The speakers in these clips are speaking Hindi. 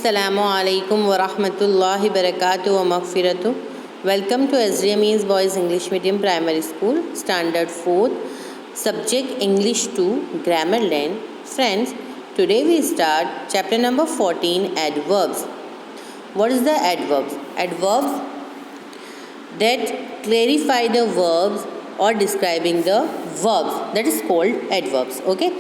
अस्सलामुअलैकुम वरहमतुल्लाहि वबरकातुहू व मग़फ़िरतुहू। Welcome to SDME's Boys English Medium Primary School, Standard 4th, Subject English 2, Grammar Learn. Friends, today we start chapter number 14, Adverbs. What is the adverbs? Adverbs that clarify the verbs or describing the verbs, that is called adverbs. Okay,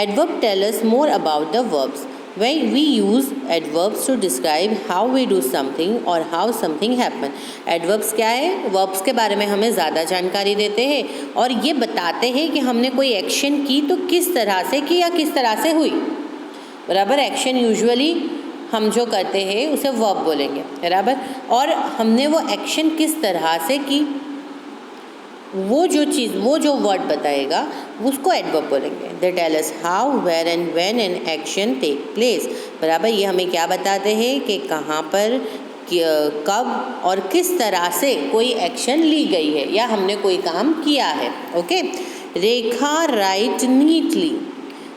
adverb tell us more about the verbs. When we use adverbs to describe how we do something or how something happen. Adverbs क्या है? Verbs के बारे में हमें ज़्यादा जानकारी देते हैं और ये बताते हैं कि हमने कोई एक्शन की तो किस तरह से की या किस तरह से हुई। बराबर, एक्शन यूजुअली हम जो करते हैं उसे वर्ब बोलेंगे, बराबर, और हमने वो एक्शन किस तरह से की, वो जो वर्ड बताएगा उसको एडवर्ब बोलेंगे। They tell us how, where and when an action take place. बराबर, ये हमें क्या बताते हैं कि कहाँ पर, कब और किस तरह से कोई एक्शन ली गई है या हमने कोई काम किया है। ओके, रेखा राइट नीटली,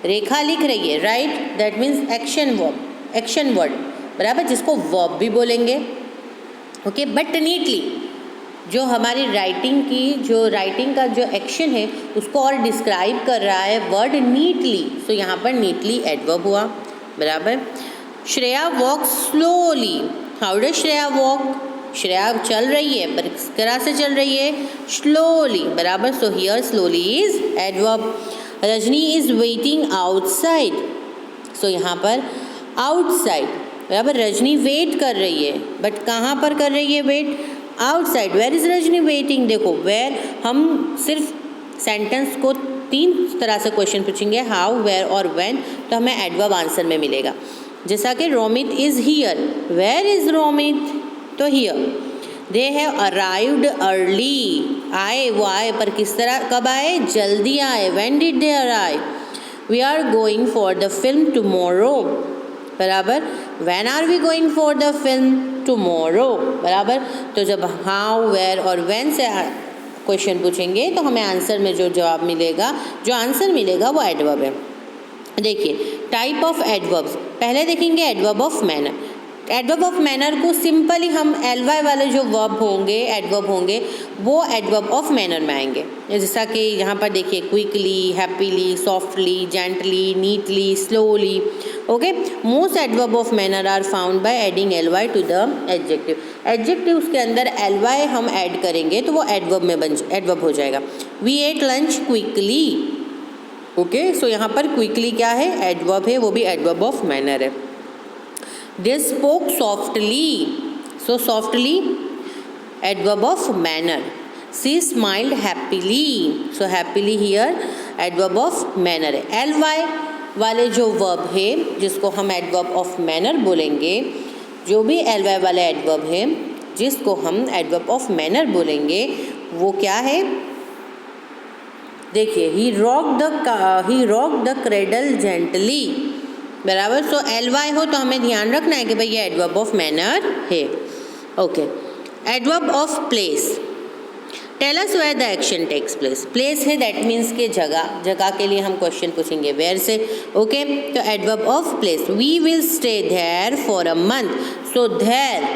रेखा लिख रही है, right that means action word, बराबर, जिसको वर्ब भी बोलेंगे। ओके, बट नीटली जो हमारी राइटिंग का जो एक्शन है उसको और डिस्क्राइब कर रहा है वर्ड नीटली, तो यहाँ पर नीटली एडवर्ब हुआ। बराबर, Shreya walk slowly, how does Shreya walk, Shreya चल रही है पर किस तरह से चल रही है, स्लोली, बराबर, so here slowly is adverb. Rajni is waiting outside, so यहाँ पर आउटसाइड, बराबर, रजनी वेट कर रही है, बट कहाँ पर कर रही है wait, outside. Where is Rajni waiting, देखो वेयर, हम सिर्फ सेंटेंस को तीन तरह से क्वेश्चन पूछेंगे, हाउ, वेयर और व्हेन, तो हमें एडवर्ब आंसर में मिलेगा। जैसा कि Romit is here, where is Romit, तो here. They have arrived early, आए, वो आए पर किस तरह, कब आए, जल्दी आए, when did they arrive. We are going for the film tomorrow, बराबर, when are we going for the film, tomorrow, बराबर। तो जब हाउ, वेयर और व्हेन से क्वेश्चन पूछेंगे तो हमें आंसर में जो जवाब मिलेगा, जो आंसर मिलेगा वो एडवर्ब है। देखिए टाइप ऑफ एडवर्ब्स, पहले देखेंगे adverb of manner. Adverb of manner को सिंपली हम ly वाले जो वर्ब होंगे, एडवर्ब होंगे, वो एडवर्ब ऑफ मैनर में आएंगे। जैसा कि यहाँ पर देखिए, quickly, happily, softly, gently, neatly, slowly. Okay, most adverb of manner are found by adding ly to the adjective. Adjective उसके अंदर ly हम ऐड करेंगे तो वो एडवर्ब में एडवर्ब हो जाएगा। We ate lunch quickly, okay, so यहाँ पर क्विकली क्या है, एडवर्ब है, वो भी एडवर्ब ऑफ मैनर है। They spoke softly, so softly adverb of manner. She smiled happily, so happily here adverb of manner है। ly वाले जो verb है जिसको हम adverb of manner बोलेंगे, जो भी ly वाले adverb है जिसको हम adverb of manner बोलेंगे, वो क्या है, देखिए, he rocked the cradle gently, बराबर। सो ly हो तो हमें ध्यान रखना है कि भाई ये एडवर्ब ऑफ मैनर है। Okay, adverb of place, tell us where the action takes place. Place है दैट मीन्स के जगह के लिए हम क्वेश्चन पूछेंगे वेयर से। ओके, तो adverb of place, we will stay there for a month, so there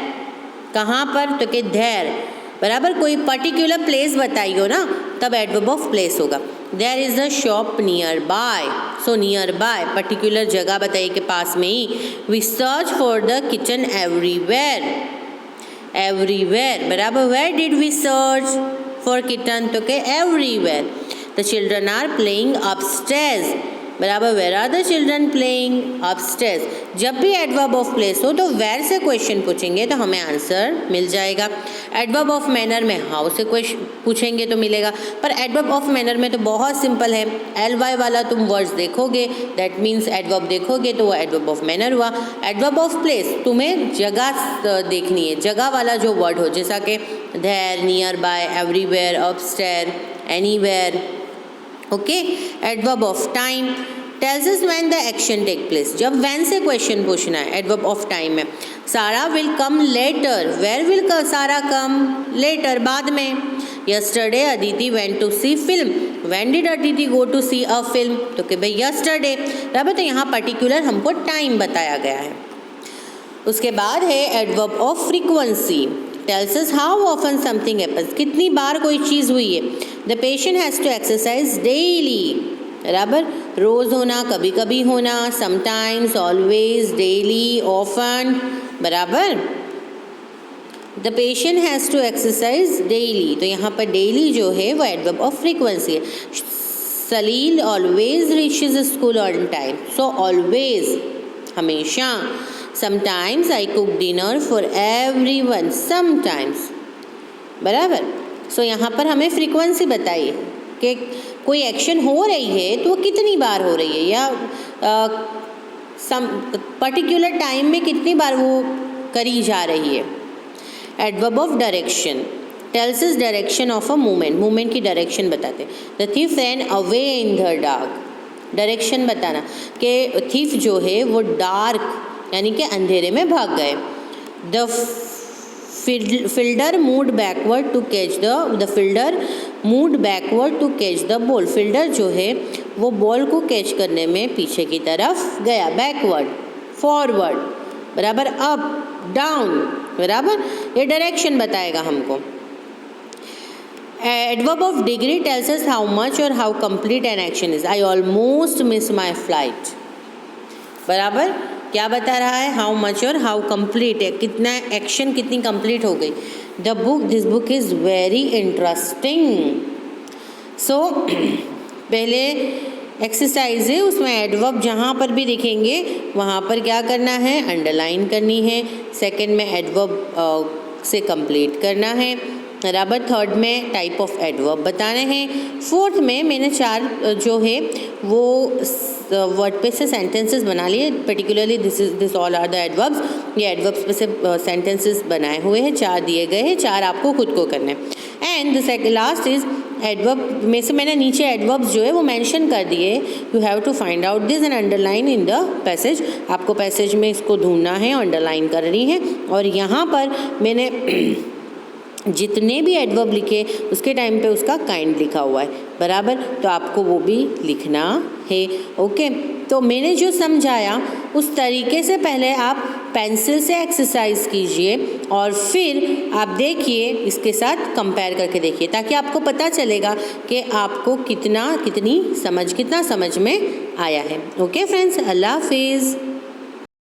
कहाँ पर, तो कि देयर, बराबर, कोई पर्टिकुलर प्लेस बताई हो ना तब एडवर्ब ऑफ प्लेस होगा। There is a shop nearby, so nearby particular जगह बताइए के पास में ही। We search for the kitchen everywhere, everywhere, बराबर, where did we search for kitchen, तो के everywhere. The children are playing upstairs, बराबर, where are the children playing upstairs. जब भी एडवर्ब ऑफ प्लेस हो तो वेयर से क्वेश्चन पूछेंगे तो हमें आंसर मिल जाएगा। एडवर्ब ऑफ मैनर में हाउ से क्वेश्चन पूछेंगे तो मिलेगा, पर एडवर्ब ऑफ मैनर में तो बहुत सिंपल है, ly वाला तुम वर्ड्स देखोगे दैट मीन्स एडवर्ब देखोगे तो वो एडवर्ब ऑफ मैनर हुआ। एडवर्ब ऑफ प्लेस तुम्हें जगह देखनी है, जगह वाला जो वर्ड हो, जैसा कि there, nearby, everywhere, upstair, anywhere. Okay, adverb of time tells us when the action take place, जब व्हेन से क्वेश्चन पूछना है, एडवर्ब ऑफ टाइम में। Sara will come later, where will Sara come, later, बाद में। Yesterday Aditi went to see film, when did Aditi go to see a film, तो कि भाई यस्टरडे, बराबर, तो यहाँ पर्टिकुलर हमको टाइम बताया गया है। उसके बाद है adverb of frequency, tells us how often something happens, कितनी बार कोई चीज़ हुई है। The patient has to exercise daily, बराबर, रोज़ होना, कभी कभी होना, समटाइम्स, ऑलवेज, डेली, ऑफन, बराबर। The patient has to exercise daily, तो यहाँ पर डेली जो है वो एडवर्ब ऑफ फ्रीक्वेंसी है। Salil always reaches school on time, so always, हमेशा। Sometimes I cook dinner for everyone, sometimes, बराबर। सो यहाँ पर हमें फ्रीक्वेंसी बताइए कि कोई एक्शन हो रही है तो वो कितनी बार हो रही है, या सम पर्टिकुलर टाइम में कितनी बार वो करी जा रही है। Adverb of direction, tells us direction of a movement, movement की डायरेक्शन बताते। The thief ran away in the dark, direction बताना कि थीफ जो है वो डार्क यानी कि अंधेरे में भाग गए। The fielder moved backward to catch the fielder moved backward to catch the ball, fielder जो है वो बॉल को कैच करने में पीछे की तरफ गया, बैकवर्ड, फॉरवर्ड, बराबर, अप, डाउन, बराबर, ये डायरेक्शन बताएगा हमको। Adverb of degree tells us how much और how complete an action is. I almost miss my flight, बराबर, क्या बता रहा है, हाउ मच और हाउ कंप्लीट है, कितना एक्शन कितनी कंप्लीट हो गई। The book, this book is very interesting. So पहले एक्सरसाइज है, उसमें एडवर्ब जहाँ पर भी दिखेंगे वहाँ पर क्या करना है, अंडरलाइन करनी है। सेकंड में एडवर्ब से कंप्लीट करना है, बराबर। थर्ड में टाइप ऑफ एडवर्ब बताने हैं। फोर्थ में मैंने 4 जो है वो वर्ड पे से सेंटेंसेस बना लिए, particularly this all are the adverbs, ये एडवर्ब्स पे से सेंटेंसेस बनाए हुए हैं, 4 दिए गए हैं, 4 आपको खुद को करने। And the second last is adverb में से मैंने नीचे एडवर्ब्स जो है वो मेंशन कर दिए। You have to find out this and underline in the passage, आपको पैसेज में इसको ढूंढना है, अंडरलाइन करनी है। और यहाँ पर मैंने जितने भी एडवर्ब लिखे उसके टाइम पे उसका काइंड लिखा हुआ है, बराबर, तो आपको वो भी लिखना है। ओके, तो मैंने जो समझाया उस तरीके से पहले आप पेंसिल से एक्सरसाइज कीजिए और फिर आप देखिए, इसके साथ कंपेयर करके देखिए, ताकि आपको पता चलेगा कि आपको कितना समझ में आया है। ओके फ्रेंड्स, अल्लाह हाफिज़।